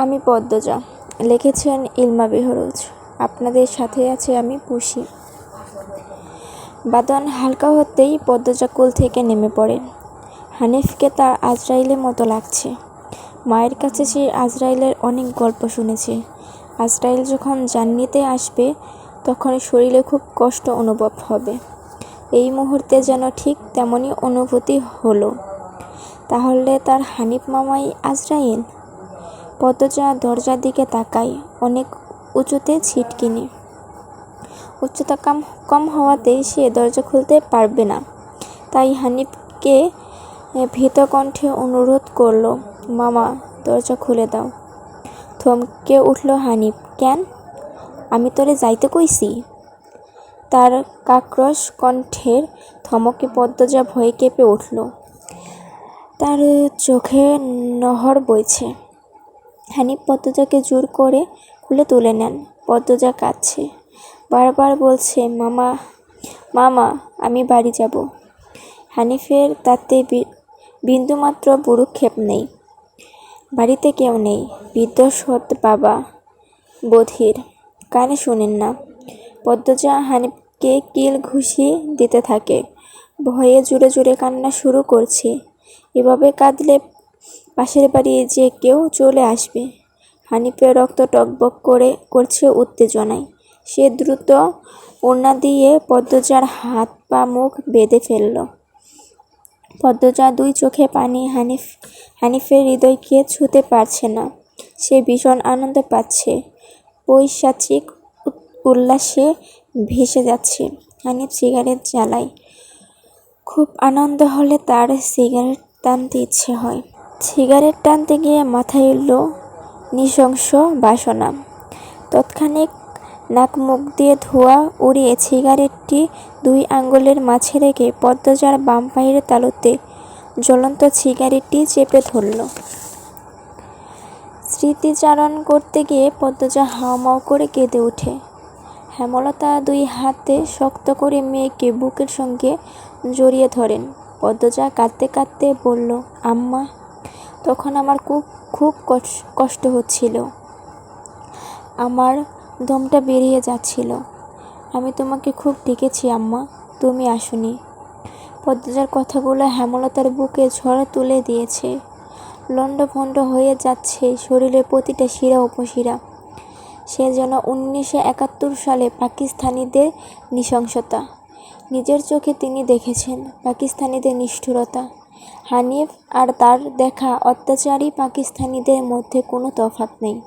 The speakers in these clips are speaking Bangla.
আমি পদ্মজা, লিখেছেন ইলমা বেহরোজ। আপনাদের সাথে আছে আমি পুষি। বাদন হালকা হতেই পদ্মজা কোল থেকে নেমে পড়ে। হানিফকে তার আজরাইলের মতো লাগছে। মায়ের কাছে সে আজরাইলের অনেক গল্প শুনেছে। আজরাইল যখন জান্নাতে আসবে তখন শরীরে খুব কষ্ট অনুভব হবে। এই মুহূর্তে যেন ঠিক তেমনই অনুভূতি হলো। তাহলে তার হানিফ মামাই আজরাইল? পদ্মজা দরজার দিকে তাকায়। অনেক উঁচুতে ছিটকিনি। উচ্চতা কম হওয়াতে সে দরজা খুলতে পারবে না। তাই হানিফকে ভীত কণ্ঠে অনুরোধ করল, মামা, দরজা খুলে দাও। থমকে উঠল হানিফ। কেন? আমি তোরে যাইতে কইছি? তার কাকরস কণ্ঠের ধমকে পদ্মজা ভয়ে কেঁপে উঠল। তার চোখে নহর বইছে। হানিফ পদ্মজাকে জোর করে খুলে তুলে নেন। পদ্মজা কাঁদছে। বারবার বলছে, মামা, মামা, আমি বাড়ি যাব। হানিফের তাতে বিন্দুমাত্র ভ্রূক্ষেপ নেই। বাড়িতে কেউ নেই। বৃদ্ধ সৎ বাবা বধির, কানে শোনেন না। পদ্মজা হানিফকে কিল ঘুষি দিতে থাকে। ভয়ে জোরে জোরে কান্না শুরু করছে। এভাবে কাঁদলে পাশের বাড়ি যে কেউ চলে আসবে। হানিফের রক্ত টকবক করছে উত্তেজনায়। সে দ্রুত ওড়না দিয়ে পদ্মজার হাত পা মুখ বেঁধে ফেলল। পদ্মজা দুই চোখে পানি। হানিফের হৃদয়কে ছুঁতে পারছে না। সে ভীষণ আনন্দ পাচ্ছে। পৈশাচিক উল্লাসে ভেসে যাচ্ছে। হানিফ সিগারেট জ্বালায়। খুব আনন্দ হলে তার সিগারেট টানতে ইচ্ছে হয়। সিগারেট টানতে গিয়ে মাথায় এল নৃশংস বাসনা। তৎক্ষণিক নাক মুখ দিয়ে ধোঁয়া উড়িয়ে সিগারেটটি দুই আঙ্গুলের মাঝে রেখে পদ্মজার বাম পায়ের তালুতে জ্বলন্ত সিগারেটটি চেপে ধরল। স্মৃতিচারণ করতে গিয়ে পদ্মজা হাউমাউ করে কেঁদে ওঠে। হেমলতা দুই হাতে শক্ত করে মেয়েকে বুকের সঙ্গে জড়িয়ে ধরেন। পদ্মজা কাঁদতে কাঁদতে বলল, আম্মা, তখন আমার খুব কষ্ট হচ্ছিল। আমার দমটা বেরিয়ে যাচ্ছিল। আমি তোমাকে খুব ডেকেছি আম্মা, তুমি আসোনি। পদ্মজার কথাগুলো হেমলতার বুকে ঝড় তুলে দিয়েছে। লণ্ডভণ্ড হয়ে যাচ্ছে শরীরের প্রতিটা শিরা উপশিরা। সে যেন 1971 সালে পাকিস্তানিদের নৃশংসতা। নিজের চোখে তিনি দেখেছেন পাকিস্তানিদের নিষ্ঠুরতা। হানিফ আর তার দেখা অত্যাচারী পাকিস্তানিদের মধ্যে কোনো তফাৎ নেই।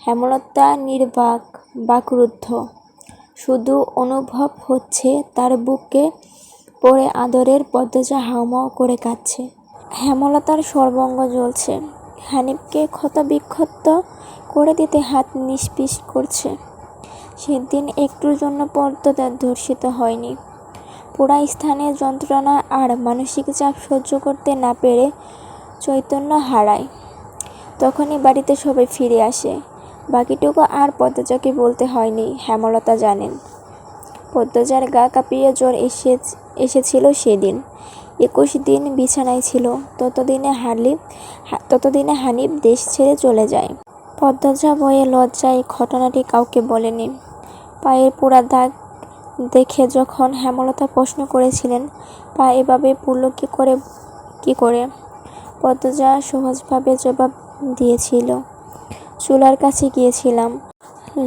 হেমলতা নির্বাক, বাকরুদ্ধ। শুধু অনুভব হচ্ছে তার বুকে পড়ে আদরের পদ্মজা হাউমাউ করে কাঁদছে। হেমলতার সর্বাঙ্গ জ্বলছে। হানিফকে ক্ষতবিক্ষত করে দিতে হাত নিষ্পিস করছে। সেদিন একটুর জন্য পদ্মজা ধর্ষিত হয়নি। পুরা স্থানে যন্ত্রণা আর মানসিক চাপ সহ্য করতে না পেরে চৈতন্য হারায়। তখনই বাড়িতে সবাই ফিরে আসে। বাকিটুকু আর পদ্মজাকে বলতে হয়নি। হেমলতা জানেন। পদ্মজার গা কাঁপিয়ে জ্বর এসেছিল সেদিন। 21 দিন বিছানায় ছিল। ততদিনে হানিফ দেশ ছেড়ে চলে যায়। পদ্মজা ভয়ে লজ্জায় ঘটনাটি কাউকে বলেনি। পায়ের পোড়া দাগ দেখে যখন হেমলতা প্রশ্ন করেছিলেন, পা এভাবে পুড়ল কি করে, পদ্মজা সহজভাবে জবাব দিয়েছিল, চুলার কাছে গিয়েছিলাম,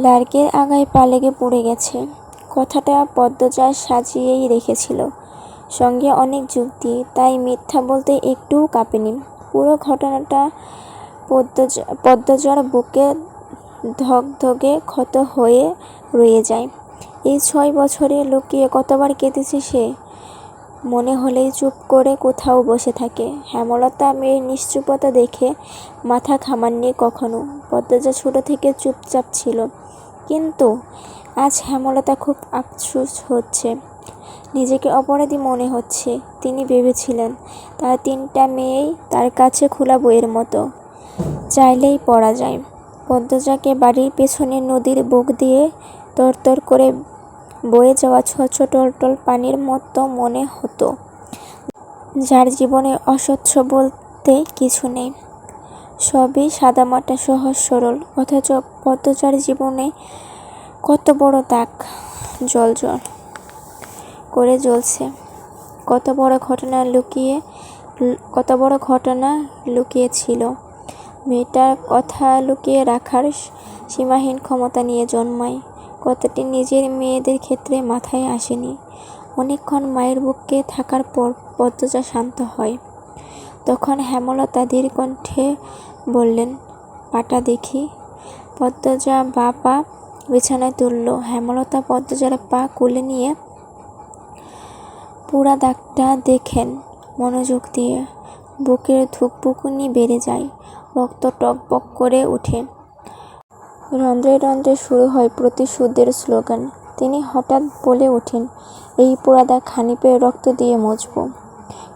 লার্কের আগায় পা লেগে পুড়ে গেছে। কথাটা পদ্মজা সাজিয়েই রেখেছিল, সঙ্গে অনেক যুক্তি, তাই মিথ্যা বলতে একটুও কাঁপেনি। পুরো ঘটনাটা পদ্মজার বুকে ধগধগে ক্ষত হয়ে রয়ে যায়। এই 6 বছরে লুকিয়ে কতবার কেঁদেছে সে। মনে হলেই চুপ করে কোথাও বসে থাকে। হেমলতা মেয়ের নিশ্চুপতা দেখে মাথা ঘামাননি কখনো। পদ্মজা ছোট থেকে চুপচাপ ছিল। কিন্তু আজ হেমলতা খুব আফসোস হচ্ছে। নিজেকে অপরাধী মনে হচ্ছে। তিনি ভেবেছিলেন তার 3টা মেয়েই তার কাছে খোলা বইয়ের মতো, চাইলেই পড়া যায়। পদ্মজাকে বাড়ির পেছনে নদীর বুক দিয়ে তরতর করে বয়ে যাওয়া স্বচ্ছ টলটল পানির মতো মনে হতো, যার জীবনে অস্বচ্ছ বলতে কিছু নেই। সবই সাদামাটা সহজ সরল, অথচ পদ্মজার জীবনে কত বড় দাগ জ্বলজ্বল করে জ্বলছে। কত বড় ঘটনা লুকিয়ে ছিল। মেয়েটার কথা লুকিয়ে রাখার সীমাহীন ক্ষমতা নিয়ে জন্মায় কতটি নিজের মেয়েদের ক্ষেত্রে মাথায় আসেনি। অনেকক্ষণ মায়ের বুকে থাকার পর পদ্মজা শান্ত হয়। তখন হেমলতা ধীর কণ্ঠে বললেন, পাটা দেখি। পদ্মজা পা বিছানায় তুলল। হেমলতা পদ্মজার পা কোলে নিয়ে পুরা দাগটা দেখেন মনোযোগ দিয়ে। বুকের ধুকপুকুনি বেড়ে যায়, রক্ত টকবক করে ওঠে। রন্ধ্রে রন্ধ্রে শুরু হয় প্রতিশোধের স্লোগান। তিনি হঠাৎ বলে ওঠেন, এই পোড়া দাগ হানিফের রক্ত দিয়ে মুছব।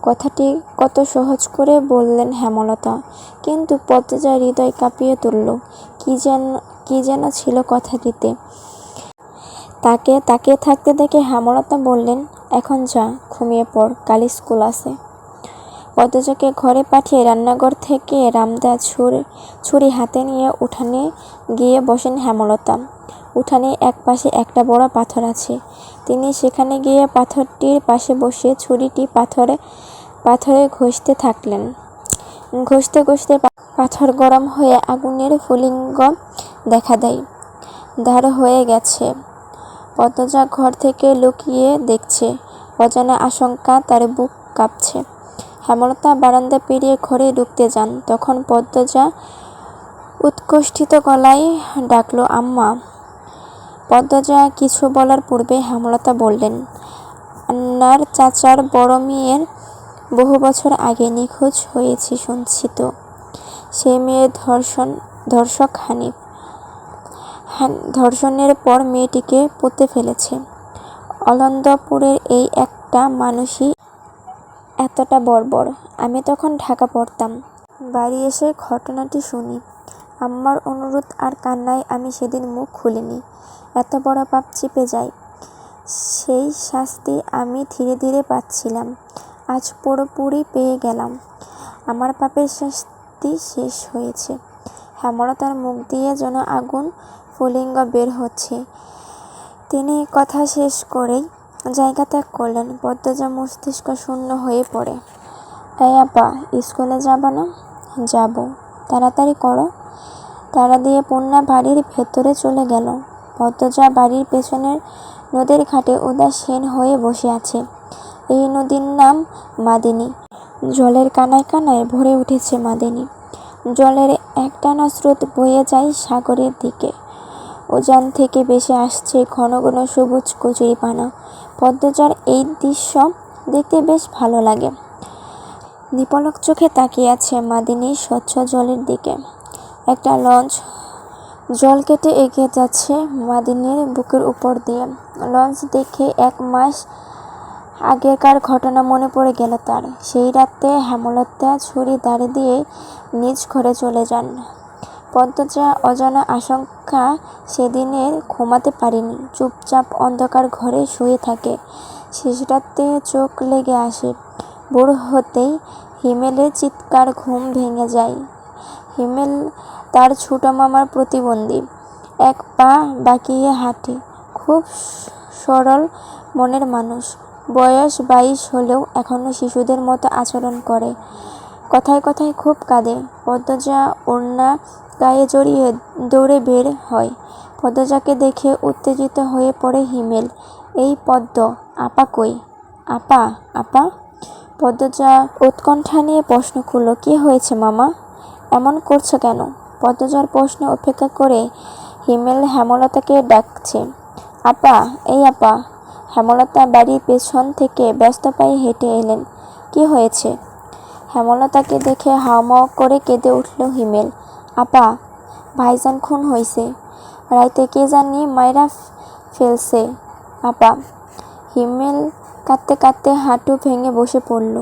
কথাটি কত সহজ করে বললেন হেমলতা, কিন্তু পদ্মজার হৃদয় কাঁপিয়ে তুলল। কি যেন ছিল কথাটিতে। তাকে তাকিয়ে থাকতে দেখে হেমলতা বললেন, এখন যা, ঘুমিয়ে পড়, কাল স্কুল আছে। পদ্মজাকে ঘরে পাঠিয়ে রান্নাঘর থেকে রামদা ছুরি হাতে নিয়ে উঠানে গিয়ে বসেন হেমলতা। উঠানে এক পাশে একটা বড় পাথর আছে। তিনি সেখানে গিয়ে পাথরটির পাশে বসে ছুরিটি পাথরে ঘষতে থাকলেন। ঘষতে ঘষতে পাথর গরম হয়ে আগুনের ফুলিঙ্গ দেখা দেয়। ধার হয়ে গেছে। পদ্মজা ঘর থেকে লুকিয়ে দেখছে। অজানা আশঙ্কা তার বুক কাঁপছে। হেমলতা বারান্দা পেরিয়ে ঘরে ঢুকতে যান। তখন পদ্মজা উৎকণ্ঠিত গলায় ডাকল, আম্মা। পদ্মজা কিছু বলার পূর্বে হেমলতা বললেন, আন্নার চাচার বড় মেয়ের বহু বছর আগে নিখোঁজ হয়েছে শুনছি তো। সেই মেয়ের ধর্ষক হানিফ। ধর্ষণের পর মেয়েটিকে পুঁতে ফেলেছে। অলন্দপুরের এই একটা মানুষই এতটা বর্বর। আমি তখন ঢাকা পড়তাম। বাড়ি এসে ঘটনাটি শুনি। আম্মার অনুরোধ আর কান্নায় আমি সেদিন মুখ খুলিনি। এত বড় পাপ চেপে যায়। সেই শাস্তি আমি ধীরে ধীরে পাচ্ছিলাম। আজ পুরোপুরি পেয়ে গেলাম। আমার পাপের শাস্তি শেষ হয়েছে। হেমলতার মুখ দিয়ে যেন আগুন ফুলিঙ্গ বের হচ্ছে। তিনি কথা শেষ করেই জায়গা ত্যাগ করলেন। পদ্মজা মস্তিষ্ক শূন্য হয়ে পড়ে। এই আপা, স্কুলে যাবা না? যাব। তাড়াতাড়ি করো। তাড়া দিয়ে পূর্ণা বাড়ির ভেতরে চলে গেল। পদ্মজা বাড়ির পেছনের নদীর ঘাটে উদাসীন হয়ে বসে আছে। এই নদীর নাম মাদিনী। জলের কানায় কানায় ভরে উঠেছে মাদিনী। জলের একটানা স্রোত বয়ে যায় সাগরের দিকে। উজান থেকে ভেসে আসছে ঘন ঘন সবুজ কচুরিপানা। পদ্মজার এই দৃশ্য দেখতে বেশ ভালো লাগে। নিপলক চোখে তাকিয়ে আছে মাদিনীর স্বচ্ছ জলের দিকে। একটা লঞ্চ জল কেটে এগিয়ে যাচ্ছে মাদিনীর বুকের উপর দিয়ে। লঞ্চ দেখে 1 মাস আগেকার ঘটনা মনে পড়ে গেল তার। সেই রাতে হেমলতা ছুরি ধারে দিয়ে নিজ ঘরে চলে যান। পদ্মজা অজানা আশঙ্কা সেদিনের ঘুমাতে পারেনি। চুপচাপ অন্ধকার ঘরে শুয়ে থাকে। শেষ রাতে চোখ লেগে আসে। ভোর হতেই হিমেলের চিৎকার ঘুম ভেঙে যায়। হিমেল তার ছোট মামার প্রতিবন্ধী। 1 পা বাঁকিয়ে হাঁটে। খুব সরল মনের মানুষ। বয়স 22 হলেও এখনো শিশুদের মতো আচরণ করে। কথায় কথায় খুব কাঁদে। পদ্মজা ওড়না গায়ে জড়িয়ে দৌড়ে বের হয়। পদ্মজাকে দেখে উত্তেজিত হয়ে পড়ে হিমেল। এই পদ্ম, আপা কই? আপা, আপা। পদ্মজা উৎকণ্ঠা নিয়ে প্রশ্ন করল, কি হয়েছে মামা? এমন করছো কেন? পদ্মজার প্রশ্ন উপেক্ষা করে হিমেল হেমলতাকে ডাকছে, আপা, এই আপা। হেমলতা বাড়ির পেছন থেকে ব্যস্ত পায়ে হেঁটে এলেন। কি হয়েছে? হেমলতাকে দেখে হাউমাউ করে কেঁদে উঠল হিমেল। আপা, ভাইজান খুন হইছে। রাইতে কে জানি মাইরা ফেলছে আপা। হিমেল কাঁদতে কাঁদতে হাঁটু ভেঙে বসে পড়ল।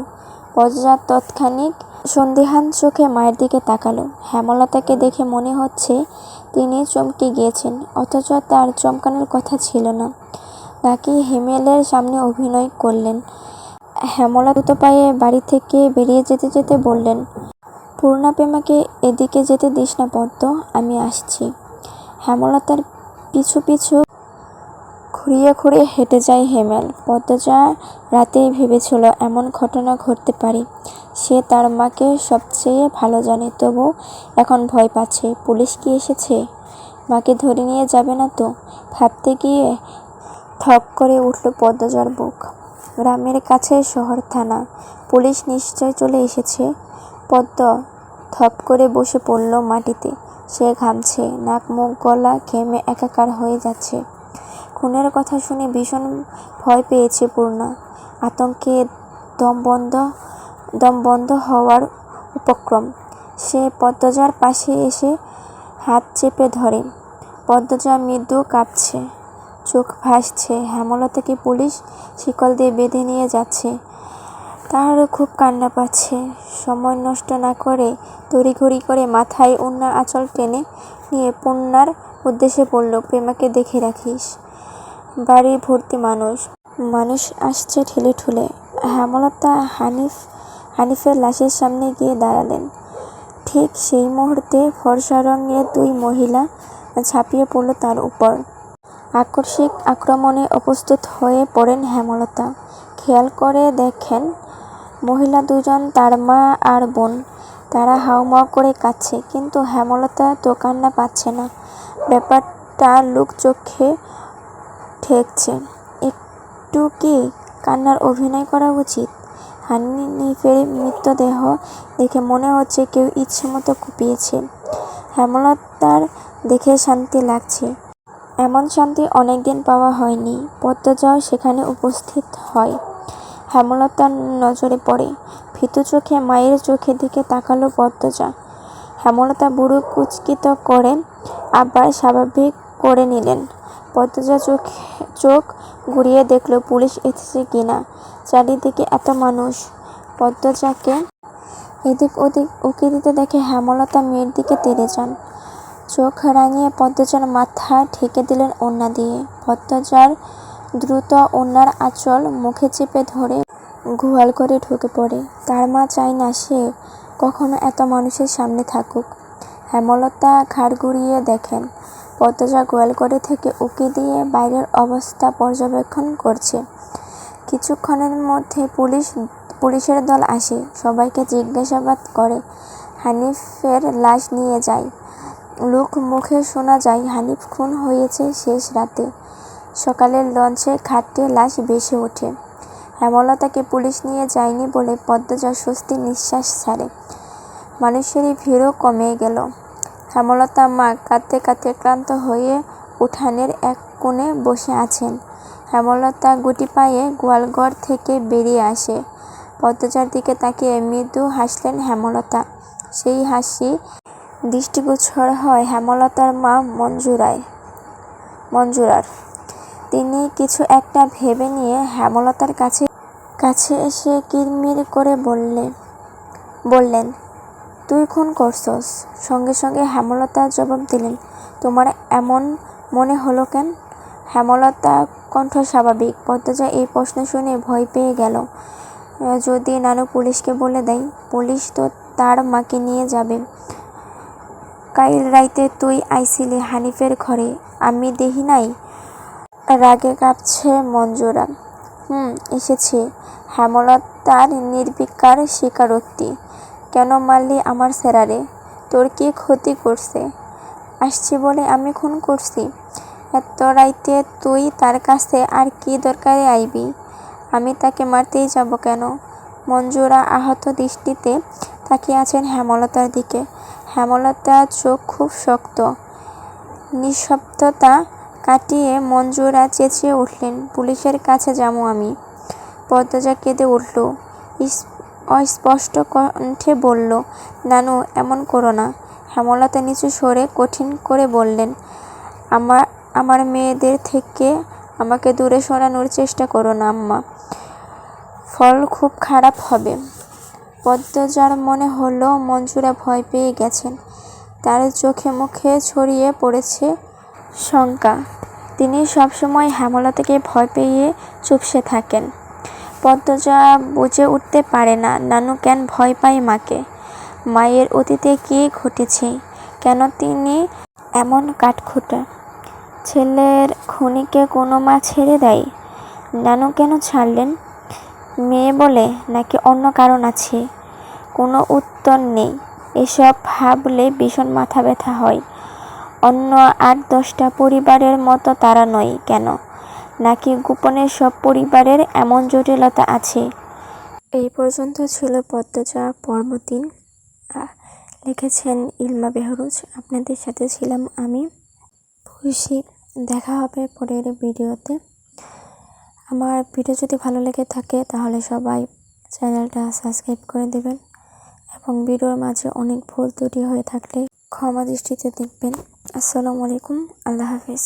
পদ্মজা তৎক্ষণিক সন্দিহান চোখে মায়ের দিকে তাকালো। হেমলতাকে দেখে মনে হচ্ছে তিনি চমকে গিয়েছেন, অথচ তার চমকানোর কথা ছিল না। নাকি হিমেলের সামনে অভিনয় করলেন। হেমলতা দ্রুত পায়ে বাড়ি থেকে বেরিয়ে যেতে যেতে বললেন, পূর্ণা পেমাকে এদিকে যেতে দিস না পদ্ম, আমি আসছি। হেমলতার পিছু পিছু খুঁড়িয়ে খুঁড়িয়ে হেঁটে যায় হেমেল। পদ্মজা রাতেই ভেবেছিল এমন ঘটনা ঘটতে পারে। সে তার মাকে সবচেয়ে ভালো জানে, তবু এখন ভয় পাচ্ছে। পুলিশ কি এসেছে? মাকে ধরে নিয়ে যাবে না তো? ভাবতে গিয়ে থক করে উঠল পদ্মজার বুক। গ্রামের কাছে শহর থানা, পুলিশ নিশ্চয় চলে এসেছে। পদ্ম থপ করে বসে পড়ল মাটিতে। সে ঘামছে, নাক মুখ গলা ঘেমে একাকার হয়ে যাচ্ছে। খুনের কথা শুনে ভীষণ ভয় পেয়েছে পূর্ণা। আতঙ্কে দম বন্ধ হওয়ার উপক্রম। সে পদ্মজার পাশে এসে হাত চেপে ধরে। পদ্মজা মৃদু কাঁপছে, চোখ ভাসছে। হেমলতাকে পুলিশ শিকল দিয়ে বেঁধে নিয়ে যাচ্ছে। তারও খুব কান্না পাচ্ছে। সময় নষ্ট না করে তড়িঘড়ি করে মাথায় ওড়নার আঁচল টেনে নিয়ে পূর্ণার উদ্দেশ্যে বলল, পেমাকে দেখে রাখিস। বাড়ি ভর্তি মানুষ আসছে ঠেলে ঠুলে। হেমলতা হানিফের লাশের সামনে গিয়ে দাঁড়ালেন। ঠিক সেই মুহূর্তে ফর্সা রঙের দুই মহিলা ঝাঁপিয়ে পড়ল তার উপর। আকস্মিক আক্রমণে অপ্রস্তুত হয়ে পড়েন হেমলতা। খেয়াল করে দেখেন মহিলা দুজন তার মা আর বোন। তারা হাউমাউ করে কাঁদছে, কিন্তু হেমলতা তো কান্না পাচ্ছে না। ব্যাপারটা লোক চোখে ঠেকছে। একটু কি কান্নার অভিনয় করা উচিত? হানিফের মৃতদেহ দেখে মনে হচ্ছে কেউ ইচ্ছেমতো কুপিয়েছে। হেমলতার দেখে শান্তি লাগছে। এমন শান্তি অনেকদিন পাওয়া হয়নি। পদ্মজাও সেখানে উপস্থিত হয়। হেমলতার নজরে পড়ে। ভীতু চোখে মায়ের চোখের দিকে তাকালো পদ্মজা। হেমলতা বুড়ো কুচকিত করে আবার স্বাভাবিক করে নিলেন। পদ্মজা চোখ ঘুরিয়ে দেখল পুলিশ এসেছে কিনা। চারিদিকে এত মানুষ। পদ্মজাকে এদিক ওদিক উকি দিতে দেখে হেমলতা মেয়ের দিকে তেড়ে যান। চোখ রাঙিয়ে পদ্মজার মাথা ঢেকে দিলেন ওড়না দিয়ে। পদ্মজার দ্রুত ওড়নার আঁচল মুখে চেপে ধরে গোয়াল করে ঢুকে পড়ে। তার মা চায় না সে কখনো এত মানুষের সামনে থাকুক। হেমলতা ঘাড় ঘুরিয়ে দেখেন পদ্মজা গোয়াল করে থেকে উকি দিয়ে বাইরের অবস্থা পর্যবেক্ষণ করছে। কিছুক্ষণের মধ্যে পুলিশের দল আসে, সবাইকে জিজ্ঞাসাবাদ করে, হানিফের লাশ নিয়ে যায়। লোক মুখে শোনা যায় হানিফ খুন হয়েছে শেষ রাতে। সকালের লঞ্চে ঘাটে লাশ ভেসে ওঠে। হেমলতাকে পুলিশ নিয়ে যায়নি বলে পদ্মজা স্বস্তির নিঃশ্বাস ছাড়ে। মানুষের ভিড়ও কমে গেল। হেমলতা মা কাঁদতে কাঁদতে ক্লান্ত হয়ে উঠানের এক কোণে বসে আছেন। হেমলতা গুটি পায়ে গোয়ালঘর থেকে বেরিয়ে আসে। পদ্মজার দিকে তাকিয়ে মৃদু হাসলেন হেমলতা। সেই হাসি দৃষ্টিগোচর হয় হেমলতার মা মঞ্জুরার। তিনি কিছু একটা ভেবে নিয়ে হেমলতার কাছে এসে কিরমির করে বললেন, তুই খুন করছস? সঙ্গে সঙ্গে হেমলতা জবাব দিলেন, তোমার এমন মনে হলো কেন? হেমলতা কণ্ঠ স্বাভাবিক। পদ্মজা এই প্রশ্ন শুনে ভয় পেয়ে গেল। যদি নানু পুলিশকে বলে দেয়? পুলিশ তো তার মাকে নিয়ে যাবে। কাইল রাইতে তুই আইছিলি হানিফের ঘরে, আমি দেহি নাই? রাগে কাঁপছে মঞ্জুরা। এসেছি। হেমলতার নির্বিকার স্বীকারোক্তি। কেন মারলি আমার ছেড়ারে? তোর কি ক্ষতি করছে? আসছি বলে আমি খুন করছি? এত রাইতে তুই তার কাছে আর কি দরকারে আইবি? আমি তাকে মারতেই যাব কেন? মঞ্জুরা আহত দৃষ্টিতে তাকিয়ে আছেন হেমলতার দিকে। হেমলতার চোখ খুব শক্ত। নিঃশব্দতা কাটিয়ে মঞ্জুরা চেঁচিয়ে উঠলেন, পুলিশের কাছে যাবো আমি। পদ্মজা কেঁদে উঠল। অস্পষ্ট কণ্ঠে বলল, নানু এমন করো না। হেমলতা নিচু স্বরে কঠিন করে বললেন, আমার মেয়েদের থেকে আমাকে দূরে সরানোর চেষ্টা করো না আম্মা। ফল খুব খারাপ হবে। পদ্মজার মনে হলো মঞ্জুরা ভয় পেয়ে গেছেন। তার চোখে মুখে ছড়িয়ে পড়েছে শঙ্কা। তিনি সবসময় হেমলতাকে ভয় পেয়ে চুপসে থাকেন। পদ্মজা বুঝে উঠতে পারে না নানু কেন ভয় পায় মাকে। মায়ের অতীতে কী ঘটেছে, কেন তিনি এমন কাঠখোট্টা। ছেলের খুনিকে কোনো মা ছেড়ে দেয়? নানু কেন ছাড়লেন? মেয়ে বলে নাকি অন্য কারণ আছে? কোনো উত্তর নেই। এসব ভাবলে ভীষণ মাথা ব্যথা হয়। অন্য ৮-১০টা পরিবারের মতো তারা নয় কেন? নাকি গোপনে সব পরিবারের এমন জটিলতা আছে? এই পর্যন্ত ছিল পদ্মজা পর্ব ৩। লিখেছেন ইলমা বেহরুজ। আপনাদের সাথে ছিলাম আমি খুশি। দেখা হবে পরের ভিডিওতে। আমার ভিডিও যদি ভালো লেগে থাকে তাহলে সবাই চ্যানেলটা সাবস্ক্রাইব করে দেবেন এবং ভিডিওর মাঝে অনেক ভুল ত্রুটি হয়ে থাকলে ক্ষমা দৃষ্টিতে দেখবেন। আসসালামু আলাইকুম। আল্লাহ হাফেজ।